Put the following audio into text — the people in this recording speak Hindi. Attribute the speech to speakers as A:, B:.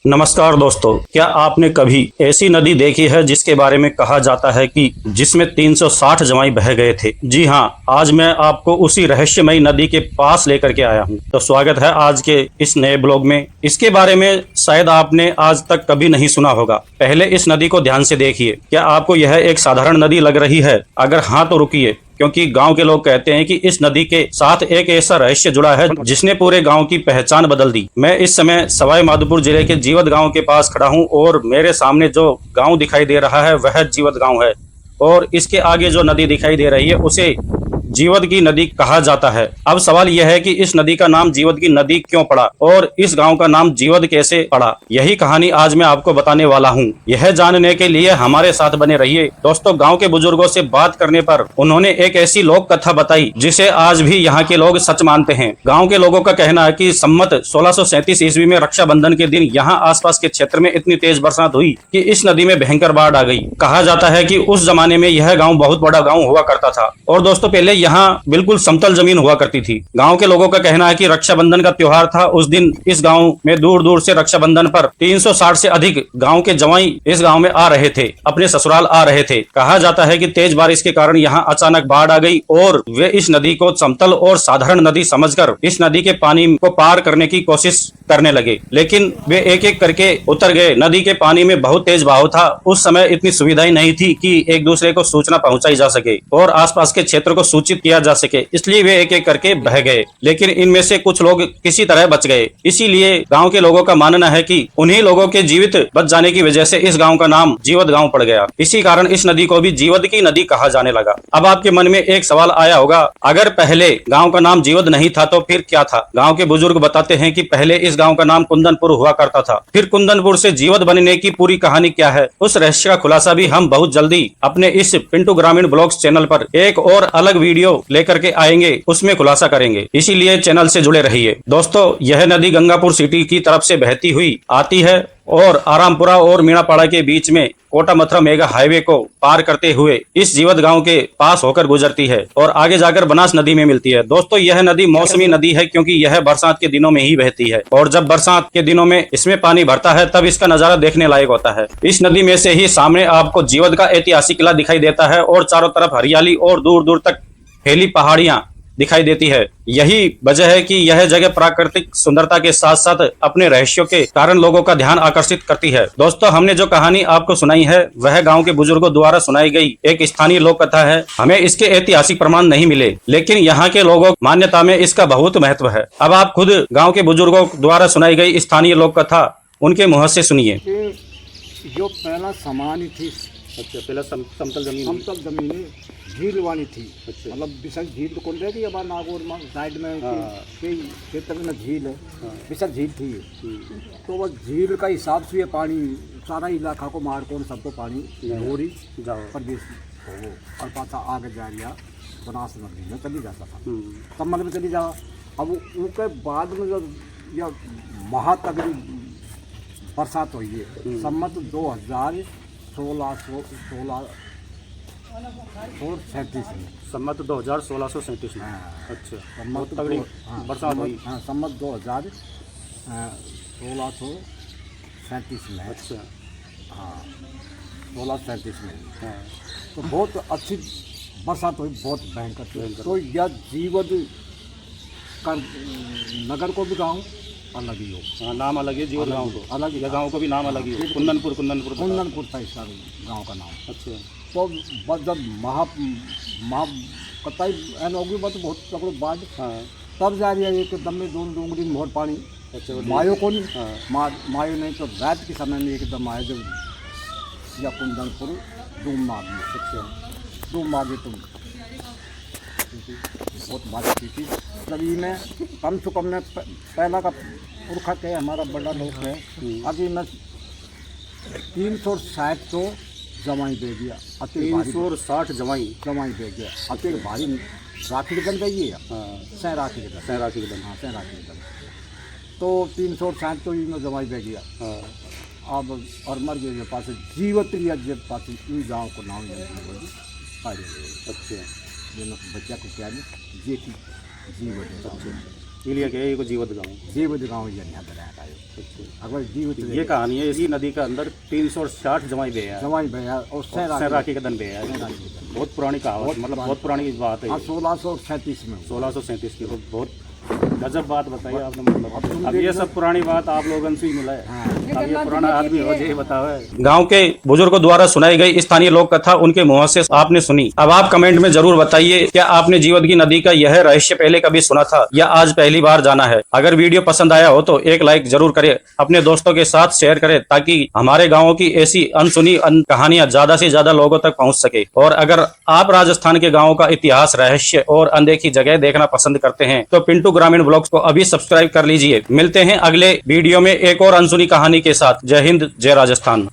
A: नमस्कार दोस्तों, क्या आपने कभी ऐसी नदी देखी है जिसके बारे में कहा जाता है कि जिसमें 360 जमाई बह गए थे। जी हाँ, आज मैं आपको उसी रहस्यमयी नदी के पास लेकर के आया हूँ। तो स्वागत है आज के इस नए ब्लॉग में। इसके बारे में शायद आपने आज तक कभी नहीं सुना होगा। पहले इस नदी को ध्यान से देखिए। क्या आपको यह एक साधारण नदी लग रही है? अगर हाँ तो रुकिए, क्योंकि गांव के लोग कहते हैं कि इस नदी के साथ एक ऐसा रहस्य जुड़ा है जिसने पूरे गांव की पहचान बदल दी। मैं इस समय सवाई माधोपुर जिले के जीवत गांव के पास खड़ा हूं और मेरे सामने जो गांव दिखाई दे रहा है वह जीवत गांव है और इसके आगे जो नदी दिखाई दे रही है उसे जीवत की नदी कहा जाता है। अब सवाल यह है कि इस नदी का नाम जीवत की नदी क्यों पड़ा और इस गांव का नाम जीवत कैसे पड़ा, यही कहानी आज मैं आपको बताने वाला हूं। यह जानने के लिए हमारे साथ बने रहिए। दोस्तों, गांव के बुजुर्गों से बात करने पर उन्होंने एक ऐसी लोक कथा बताई जिसे आज भी यहाँ के लोग सच मानते हैं। गाँव के लोगों का कहना है कि सम्मत 1637 ईस्वी में रक्षाबंधन के दिन यहाँ आसपास के क्षेत्र में इतनी तेज बरसात हुई कि इस नदी में भयंकर बाढ़ आ गई। कहा जाता है कि उस जमाने में यह गाँव बहुत बड़ा गाँव हुआ करता था और दोस्तों पहले यहाँ बिल्कुल समतल जमीन हुआ करती थी। गांव के लोगों का कहना है कि रक्षाबंधन का त्योहार था। उस दिन इस गांव में दूर दूर से रक्षाबंधन पर 360 से अधिक गांव के जवाई इस गांव में आ रहे थे, अपने ससुराल आ रहे थे। कहा जाता है कि तेज बारिश के कारण यहाँ अचानक बाढ़ आ गई और वे इस नदी को समतल और साधारण नदी समझकर इस नदी के पानी को पार करने की कोशिश करने लगे, लेकिन वे एक एक करके उतर गए। नदी के पानी में बहुत तेज बहाव था। उस समय इतनी सुविधाएं नहीं थी कि एक दूसरे को सूचना पहुंचाई जा सके और आसपास के क्षेत्र को सूचित किया जा सके, इसलिए वे एक एक करके बह गए, लेकिन इनमें से कुछ लोग किसी तरह बच गए। इसीलिए गांव के लोगों का मानना है कि उन्हीं लोगों के जीवित बच जाने की वजह से इस गांव का नाम जीवत गांव पड़ गया। इसी कारण इस नदी को भी जीवत की नदी कहा जाने लगा। अब आपके मन में एक सवाल आया होगा, अगर पहले गांव का नाम जीवत नहीं था तो फिर क्या था? गांव के बुजुर्ग बताते हैं कि पहले इस गांव का नाम कुंदनपुर हुआ करता था। फिर कुंदनपुर से जीवत बनने की पूरी कहानी क्या है, उस रहस्य का खुलासा भी हम बहुत जल्दी अपने इस पिंटू ग्रामीण ब्लॉग्स चैनल पर एक और अलग वीडियो लेकर के आएंगे, उसमें खुलासा करेंगे। इसीलिए चैनल से जुड़े रहिए। दोस्तों, यह नदी गंगापुर सिटी की तरफ से बहती हुई आती है और आरामपुरा और मीणापाड़ा के बीच में कोटा मथुरा मेगा हाईवे को पार करते हुए इस जीवत गांव के पास होकर गुजरती है और आगे जाकर बनास नदी में मिलती है। दोस्तों, यह नदी मौसमी नदी है क्योंकि यह बरसात के दिनों में ही बहती है और जब बरसात के दिनों में इसमें पानी भरता है तब इसका नजारा देखने लायक होता है। इस नदी में से ही सामने आपको जीवत का ऐतिहासिक किला दिखाई देता है और चारों तरफ हरियाली और दूर दूर तक फैली पहाड़ियां दिखाई देती है। यही वजह है कि यह जगह प्राकृतिक सुंदरता के साथ साथ अपने रहस्यों के कारण लोगों का ध्यान आकर्षित करती है। दोस्तों, हमने जो कहानी आपको सुनाई है वह गांव के बुजुर्गों द्वारा सुनाई गई एक स्थानीय लोक कथा है। हमें इसके ऐतिहासिक प्रमाण नहीं मिले, लेकिन यहाँ के लोगों मान्यता में इसका बहुत महत्व है। अब आप खुद गाँव के बुजुर्गों द्वारा सुनाई गई स्थानीय लोक कथा उनके मुँह से सुनिए।
B: जो पहला समान थी,
A: अच्छा, पहला समतल
B: जमीन झील वाली थी।
A: अच्छा।
B: मतलब विशाल झील तो कौन रहेगी, अब नागौर साइड में कई क्षेत्र में झील है, विशाल झील थी। तो वह झील का हिसाब से ये पानी सारा इलाका को मार कौन सबको पानी होरी प्रदेश हो और पासा आगे जा गया बनास नदी में चली जाता था, कमल में चली जा। अब उसके बाद में जब यह महातगड़ी बरसात हुई है सम्मत 2016 में,
A: सम्मत 2016-37 में। अच्छा,
B: सम्मत
A: तगड़ी बरसात हुई।
B: हाँ, सम्मत 2016-37 में।
A: अच्छा,
B: हाँ, 1637 में।
A: हाँ,
B: तो बहुत अच्छी बरसात हुई, बहुत भयंकर। तो यह जीवत का नगर को भी गाँव अलग ही हो।
A: हाँ, नाम अलग है जीवत गांव को,
B: अलग ही,
A: गांव को भी नाम अलग ही है। कुंदनपुर
B: था इसका गाँव का नाम।
A: अच्छा,
B: तो बस जब महा कताई एन होगी बस बहुत तकड़ो बाद,
A: हाँ,
B: तब जा रही है एकदम में दोन डूंगरी मोर पानी।
A: अच्छा,
B: मायो को नहीं,
A: हाँ,
B: मायो नहीं तो रात के समय में एकदम आए जब या कुंदनपुर डूम मार में।
A: अच्छा,
B: डूम मार तुम बहुत बात की थी तभी में कम से कम ने पहला का पुरखा के हमारा बड़ा लोग है। अभी मैं 360 तो जमाई दे दिया,
A: 360 जमाई
B: दे दिया। अति भारी राखी के दन गई है, सह राखी के दन।
A: सह राखी के दन।
B: हाँ, सह राखी के दन। तो 360 तो इनमें जमाई दे दिया। अब और मर गए पास जीवत लिया जब पास इन गाँव को नाम
A: अच्छा,
B: बच्चा को क्या नहीं ये की जीवत।
A: इलिया के ये को जीवत गाँव।
B: जीवत गाँव ये नहीं आता रहता है अगर जीवत
A: ये कहानी है इसी नदी के अंदर 360 जमाई बे है,
B: जमाई भैया और
A: राखी के दिन बे है। बहुत पुरानी कहावत, मतलब बहुत पुरानी बात है।
B: 1637 में
A: 1637 की। तो बहुत गजब बात बताई आपने। मतलब अब ये सब पुरानी बात आप लोगों से ही मिला है। अब ये पुराना आदमी हो ये बताओ। गांव के बुजुर्गों द्वारा सुनाई गई स्थानीय लोक कथा उनके मुंह से आपने सुनी। अब आप कमेंट में जरूर बताइए, क्या आपने जीवदगी नदी का यह रहस्य पहले कभी सुना था या आज पहली बार जाना है? अगर वीडियो पसंद आया हो तो एक लाइक जरूर करें, अपने दोस्तों के साथ शेयर करें ताकि हमारे गाँव की ऐसी अनसुनी कहानियां ज्यादा से ज्यादा लोगों तक पहुंच सके। और अगर आप राजस्थान के गाँव का इतिहास, रहस्य और अनदेखी जगह देखना पसंद करते हैं तो पिंटू ग्रामीण ब्लॉग्स को अभी सब्सक्राइब कर लीजिए। मिलते हैं अगले वीडियो में एक और अनसुनी कहानी के साथ। जय हिंद, जय राजस्थान।